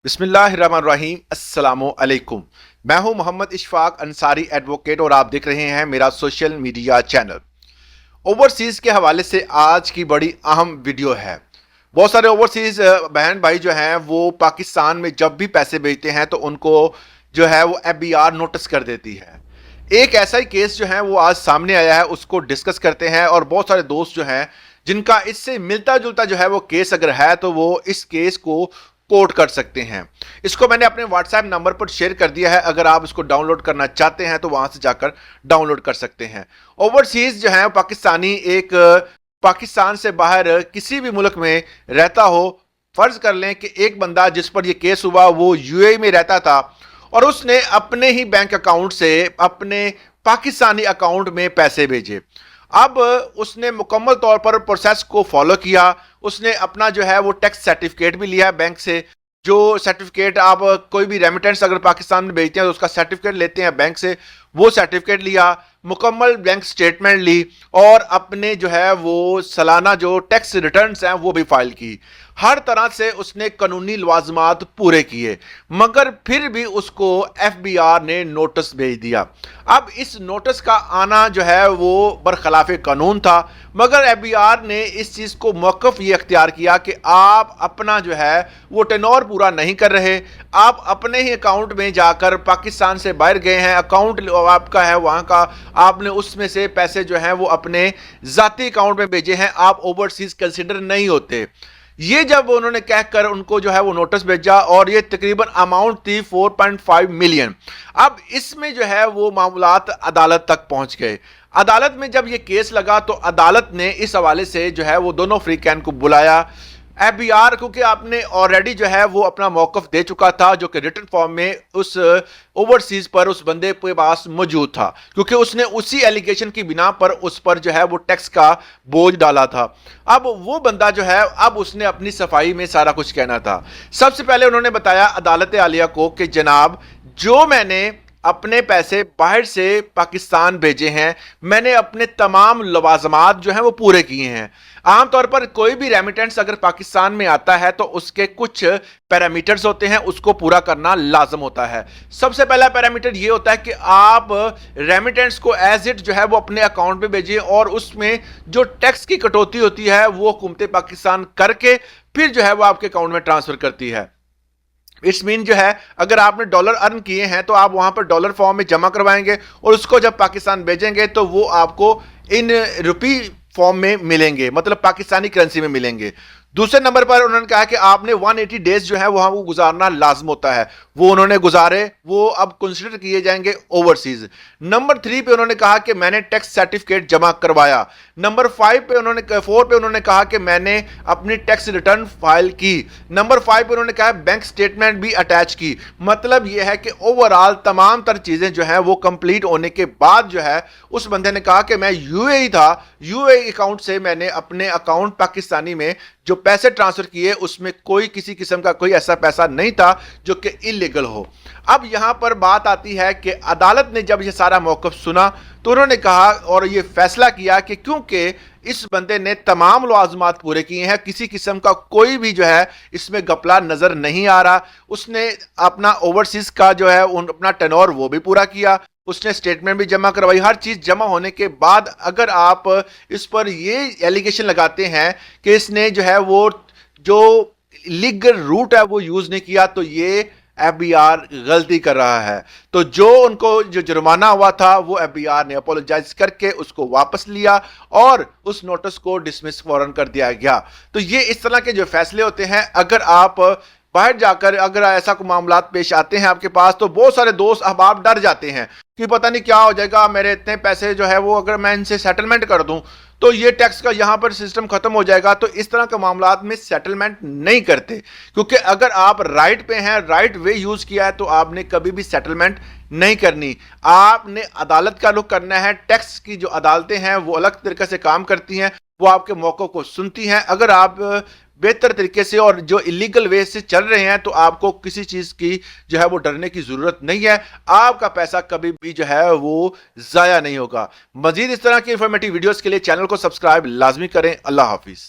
बिस्मिल्लाहिर्रहमानिर्रहीम अस्सलामु अलैकुम। मैं हूं मोहम्मद इशफाक अंसारी एडवोकेट और आप देख रहे हैं मेरा सोशल मीडिया चैनल। ओवरसीज़ के हवाले से आज की बड़ी अहम वीडियो है। बहुत सारे ओवरसीज़ बहन भाई जो हैं वो पाकिस्तान में जब भी पैसे भेजते हैं तो उनको जो है वो FBI नोटिस कर देती है। एक ऐसा ही केस जो है वो आज सामने आया है, उसको डिस्कस करते हैं। और बहुत सारे दोस्त जो हैं जिनका इससे मिलता जुलता जो है वो केस अगर है तो वो इस केस को कोट कर सकते हैं। इसको मैंने अपने व्हाट्सएप नंबर पर शेयर कर दिया है, अगर आप इसको डाउनलोड करना चाहते हैं तो वहां से जाकर डाउनलोड कर सकते हैं। ओवरसीज जो है पाकिस्तानी एक पाकिस्तान से बाहर किसी भी मुल्क में रहता हो, फर्ज कर लें कि एक बंदा जिस पर यह केस हुआ वो UAE में रहता था और उसने अपने ही बैंक अकाउंट से अपने पाकिस्तानी अकाउंट में पैसे भेजे। अब उसने मुकम्मल तौर पर प्रोसेस को फॉलो किया। उसने अपना जो है वो टैक्स सर्टिफिकेट भी लिया बैंक से। जो सर्टिफिकेट आप कोई भी रेमिटेंस अगर पाकिस्तान में भेजते हैं तो उसका सर्टिफिकेट लेते हैं बैंक से, वो सर्टिफिकेट लिया, मुकम्मल बैंक स्टेटमेंट ली और अपने जो है वो सालाना जो टैक्स रिटर्न्स हैं वो भी फाइल की। हर तरह से उसने कानूनी लवाजमात पूरे किए, मगर फिर भी उसको FBI ने नोटिस भेज दिया। अब इस नोटिस का आना जो है वो बरखिलाफ कानून था, मगर FBI ने इस चीज़ को मौक़िफ़ ये अख्तियार किया कि आप अपना जो है वो टेनोर पूरा नहीं कर रहे, आप अपने ही अकाउंट में जाकर पाकिस्तान से बाहर गए हैं, अकाउंट आपका है वहाँ का, आपने उसमें से पैसे जो हैं वो अपने ज़ाती अकाउंट में भेजे हैं, आप ओवरसीज़ कंसिडर नहीं होते। ये जब उन्होंने कहकर उनको जो है वो नोटिस भेजा और ये तकरीबन अमाउंट थी 4.5 मिलियन। अब इसमें जो है वो मामलात अदालत तक पहुंच गए। अदालत में जब ये केस लगा तो अदालत ने इस हवाले से जो है वो दोनों फ्रीकैन को बुलाया। FBI क्योंकि आपने ऑलरेडी जो है वो अपना मौक़िफ़ दे चुका था जो कि रिटन फॉर्म में उस ओवरसीज़ पर उस बंदे के पास मौजूद था, क्योंकि उसने उसी एलिगेशन की बिना पर उस पर जो है वो टैक्स का बोझ डाला था। अब वो बंदा जो है अब उसने अपनी सफाई में सारा कुछ कहना था। सबसे पहले उन्होंने बताया अदालत आलिया को कि जनाब, जो मैंने अपने पैसे बाहर से पाकिस्तान भेजे हैं, मैंने अपने तमाम लवाजमात जो हैं वो पूरे किए हैं। आमतौर पर कोई भी रेमिटेंस अगर पाकिस्तान में आता है तो उसके कुछ पैरामीटर्स होते हैं, उसको पूरा करना लाजम होता है। सबसे पहला पैरामीटर ये होता है कि आप रेमिटेंस को एज इट जो है वो अपने अकाउंट में भेजिए और उसमें जो टैक्स की कटौती होती है वो हुकूमत पाकिस्तान करके फिर जो है वो आपके अकाउंट में ट्रांसफर करती है। इट्स मीन जो है अगर आपने डॉलर अर्न किए हैं तो आप वहां पर डॉलर फॉर्म में जमा करवाएंगे और उसको जब पाकिस्तान भेजेंगे तो वो आपको इन रुपी फॉर्म में मिलेंगे, मतलब पाकिस्तानी करेंसी में मिलेंगे। दूसरे नंबर पर उन्होंने कहा कि आपने 180 डेज जो है वहां वो गुजारना लाजम होता है, वो उन्होंने गुजारे, वो अब कंसिडर किए जाएंगे ओवरसीज। नंबर 3 पे उन्होंने कहा कि मैंने टैक्स सर्टिफिकेट जमा करवाया। नंबर 4 पे उन्होंने कहा कि मैंने अपनी टैक्स रिटर्न फाइल की। नंबर 5 पे उन्होंने कहा बैंक स्टेटमेंट भी अटैच की। मतलब यह है कि ओवरऑल तमाम तर चीजें जो है वो कंप्लीट होने के बाद जो है उस बंदे ने कहा कि मैं UAE था, UAE अकाउंट से मैंने अपने अकाउंट पाकिस्तानी में जो पैसे ट्रांसफर किए उसमें कोई किसी किस्म का कोई ऐसा पैसा नहीं था जो कि इलीगल हो। अब यहां पर बात आती है कि अदालत ने जब ये सारा मौक़िफ़ सुना तो उन्होंने कहा और ये फैसला किया कि क्योंकि इस बंदे ने तमाम लवाजमात पूरे किए हैं, किसी किस्म का कोई भी जो है इसमें गपला नजर नहीं आ रहा, उसने अपना ओवरसीज का जो है अपना टेनोर वो भी पूरा किया, उसने स्टेटमेंट भी जमा करवाई। हर चीज जमा होने के बाद अगर आप इस पर ये एलिगेशन लगाते हैं कि इसने जो है वो जो लीगल रूट है वो यूज नहीं किया तो ये FBI गलती कर रहा है। तो जो उनको जो जुर्माना हुआ था वो FBI ने अपोलोजाइज करके उसको वापस लिया और उस नोटिस को डिसमिस फौरन कर दिया गया। तो ये इस तरह के जो फैसले होते हैं, अगर आप बाहर जाकर अगर ऐसा कोई मामला पेश आते हैं आपके पास तो बहुत सारे दोस्त अहबाब डर जाते हैं कि पता नहीं क्या हो जाएगा, मेरे इतने पैसे जो है वो अगर मैं इनसे सेटलमेंट कर दूं तो ये टैक्स का यहाँ पर सिस्टम खत्म हो जाएगा। तो इस तरह के मामलात में सेटलमेंट नहीं करते, क्योंकि अगर आप राइट पे हैं, राइट वे यूज किया है तो आपने कभी भी सेटलमेंट नहीं करनी। आपने अदालत का रुख करना है। टैक्स की जो अदालतें हैं वो अलग तरीके से काम करती हैं, वो आपके मौक़ों को सुनती हैं। अगर आप बेहतर तरीके से और जो इलीगल वे से चल रहे हैं तो आपको किसी चीज की जो है वो डरने की जरूरत नहीं है। आपका पैसा कभी भी जो है वो जाया नहीं होगा। मजीद इस तरह की इंफॉर्मेटिव वीडियोस के लिए चैनल को सब्सक्राइब लाजमी करें। अल्लाह हाफिज।